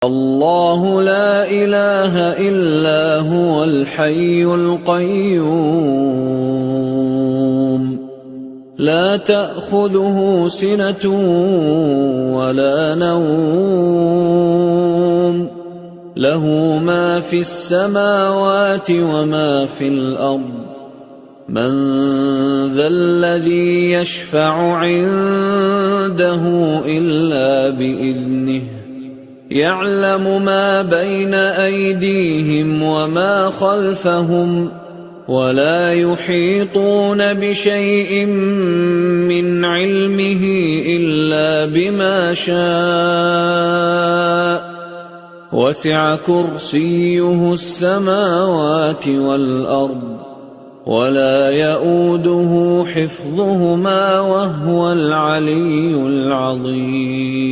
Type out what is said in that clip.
الله لا إله إلا هو الحي القيوم لا تأخذه سنة ولا نوم له ما في السماوات وما في الأرض من ذا الذي يشفع عنده إلا بإذنه يعلم ما بين أيديهم وما خلفهم ولا يحيطون بشيء من علمه إلا بما شاء وسع كرسيه السماوات والأرض ولا يئوده حفظهما وهو العلي العظيم.